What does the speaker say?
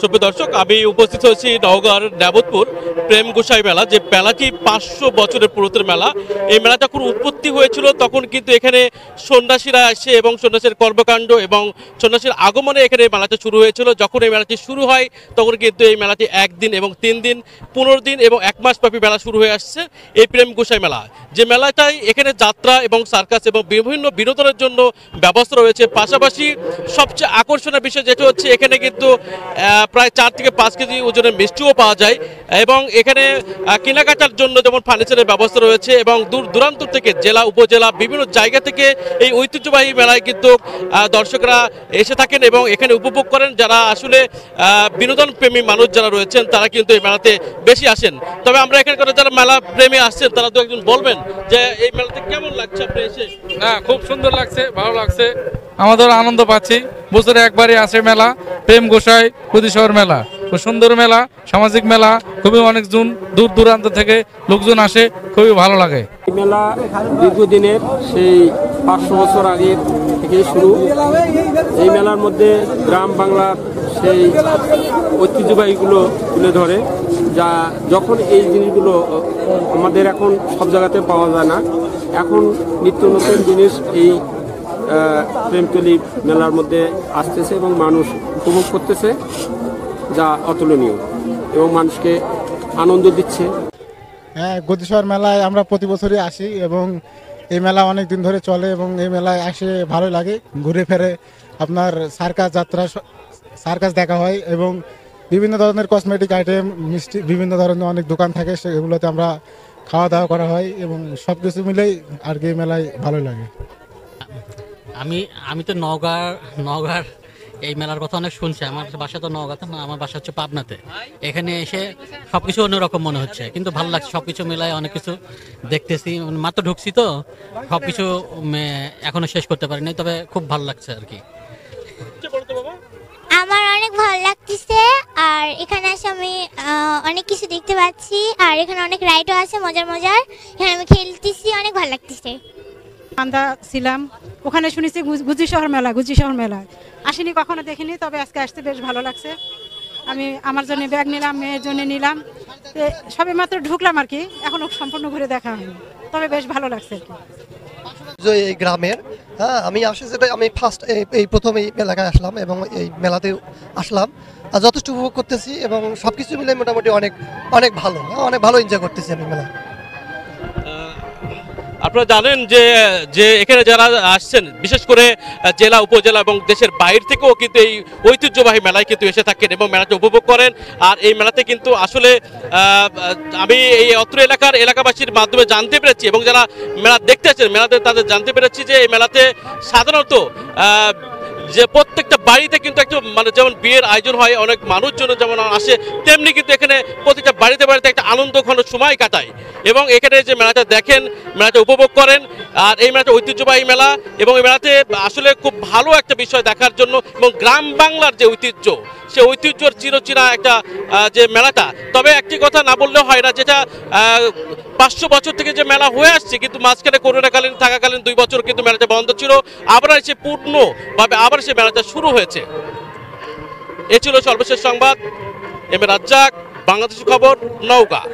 সুপ্রিয় দর্শক, আমি উপস্থিত হয়েছি নওগাঁর নেবতপুর প্রেম গোসাই মেলা। যে মেলাটি 500 বছরের পুরাতন মেলা। এই মেলা যখন উৎপত্তি হয়েছিল তখন কিন্তু এখানে সন্ন্যাসীরা আসে এবং সন্ন্যাসীর কর্মকাণ্ড এবং সন্ন্যাসীর আগমনে এখানে এই মেলাটি শুরু হয়েছিল। যখন এই মেলাটি শুরু হয় তখন কিন্তু এই মেলাটি 1 দিন এবং 3 দিন 15 দিন এবং 1 মাস ব্যাপী মেলা শুরু হয়ে আসছে এই প্রেম গোসাই মেলা। যে মেলাটাই এখানে যাত্রা এবং সার্কাস এবং বিভিন্ন বিনোদনের জন্য ব্যবস্থা রয়েছে। পাশাপাশি সবচেয়ে আকর্ষণীয় বিষয় যেটা হচ্ছে এখানে কিন্তু প্রায় 4 থেকে 5 কেজি ওজনের মিষ্টিও পাওয়া যায় এবং এখানে কেনাকাটার জন্য যেমন ফার্নিচারের ব্যবস্থা রয়েছে এবং দূর দূরান্ত থেকে জেলা উপজেলা বিভিন্ন জায়গা থেকে এই ঐতিহ্যবাহী মেলায় কিন্তু দর্শকরা এসে থাকেন এবং এখানে উপভোগ করেন। যারা আসলে বিনোদন প্রেমী মানুষ যারা রয়েছেন তারা কিন্তু এই মেলাতে বেশি আসেন। তবে আমরা এখানকার যারা মেলা প্রেমী আসছেন তারা তো একজন বলবেন যে এই মেলাতে কেমন লাগছে আপনি এসে? হ্যাঁ, খুব সুন্দর লাগছে, ভালো লাগছে, আমাদের আনন্দ পাচ্ছি। বছরে একবারই আসে মেলা, প্রেম গোসাই প্রতিশহর মেলা। খুব সুন্দর মেলা, সামাজিক মেলা, খুবই অনেক দূর দূরান্ত থেকে লোকজন আসে, খুবই ভালো লাগে। এই মেলা দীর্ঘদিনের, সেই 500 বছর আগের থেকে শুরু। এই মেলার মধ্যে গ্রাম বাংলার সেই ঐতিহ্যবাহীগুলো তুলে ধরে, যা যখন এই জিনিসগুলো আমাদের এখন সব জায়গাতে পাওয়া যায় না। এখন নিত্য নতুন জিনিস এই প্রেমতলী মেলার মধ্যে আসতেছে এবং মানুষ উপভোগ করতেছে, যা অতুলনীয় এবং মানুষকে আনন্দ দিচ্ছে। হ্যাঁ, গতিশহর মেলায় আমরা প্রতি বছরই আসি এবং এই মেলা অনেক দিন ধরে চলে এবং এই মেলায় আসে ভালো লাগে। ঘুরে ফেরে আপনার সার্কাস যাত্রা, সার্কাস দেখা হয় এবং বিভিন্ন ধরনের কসমেটিক আইটেম, মিষ্টি, বিভিন্ন ধরনের অনেক দোকান থাকে, সেগুলোতে আমরা খাওয়া দাওয়া করা হয় এবং সব কিছু মিলেই আর কি মেলায় ভালো লাগে। আমি তো নওগাঁর এই মেলার কথা অনেক শুনছি। আমার বাসা তো নওগাঁতে না, আমার বাসা হচ্ছে পাবনাতে। এখানে এসে সবকিছু অন্যরকম মনে হচ্ছে, কিন্তু ভালো লাগছে। সবকিছু মেলায় অনেক কিছু দেখতেছি, মাত্র ঢুকছি তো সবকিছু এখনো শেষ করতে পারিনি, তবে খুব ভালো লাগছে আর কি। আমার অনেক ভালো লাগতেছে, আর এখানে এসে আমি অনেক কিছু দেখতে পাচ্ছি, আর এখানে অনেক রাইডও আছে মজার মজার। এখানে আমি খেলতেছি, অনেক ভালো লাগতেছে। আন্দা ছিলাম, ওখানে শুনেছি গুজিশহর মেলা আসিনি, কখনো দেখিনি, তবে আজকে আসতে বেশ ভালো লাগছে। আমি আমার জন্য ব্যাগ নিলাম, মেয়ের জন্য নিলাম, সবে মাত্র ঢুকলাম আর কি, এখনো সম্পূর্ণ ঘুরে দেখা হয়নি, তবে বেশ ভালো লাগছে আর কি। এই গ্রামের, হ্যাঁ, আমি আসি, যেটা আমি ফার্স্ট এই প্রথম এই এলাকায় আসলাম এবং এই মেলাতে আসলাম, আর যথেষ্ট উপভোগ করতেছি এবং সবকিছু মিলে মোটামুটি অনেক ভালো, অনেক ভালো এনজয় করতেছি আমি মেলা। আপনারা জানেন যে এখানে যারা আসছেন বিশেষ করে জেলা উপজেলা এবং দেশের বাইরে থেকেও কিন্তু এই ঐতিহ্যবাহী মেলায় কিন্তু এসে থাকেন এবং মেলাটা উপভোগ করেন। আর এই মেলাতে কিন্তু আসলে আমি এই অত্র এলাকাবাসীর মাধ্যমে জানতে পেরেছি এবং যারা মেলা দেখতে আসছেন মেলাতে তাদের জানতে পেরেছি যে এই মেলাতে সাধারণত যে প্রত্যেকটা বাড়িতে কিন্তু একটু মানে যেমন বিয়ের আয়োজন হয়, অনেক মানুষজন যেমন আসে, তেমনি কিন্তু এখানে প্রত্যেকটা বাড়িতে একটা আনন্দ ঘন সময় কাটায় এবং এখানে যে মেলাটা দেখেন, মেলাটা উপভোগ করেন। আর এই মেলাটা ঐতিহ্যবাহী মেলা এবং এই মেলাতে আসলে খুব ভালো একটা বিষয় দেখার জন্য এবং গ্রাম বাংলার যে ঐতিহ্য, সে ঐতিহ্যর চিরচেনা একটা যে মেলাটা। তবে একটি কথা না বললেও হয় না, যেটা 500 বছর থেকে যে মেলা হয়ে আসছে, কিন্তু মাঝখানে করোনাকালীন থাকাকালীন 2 বছর কিন্তু মেলাটা বন্ধ ছিল, আবার এসে পূর্ণভাবে আবার সে মেলাটা শুরু হয়েছে। এ ছিল সর্বশেষ সংবাদ। এম এ রাজ্জাক, বাংলাদেশের খবর, নওগাঁ।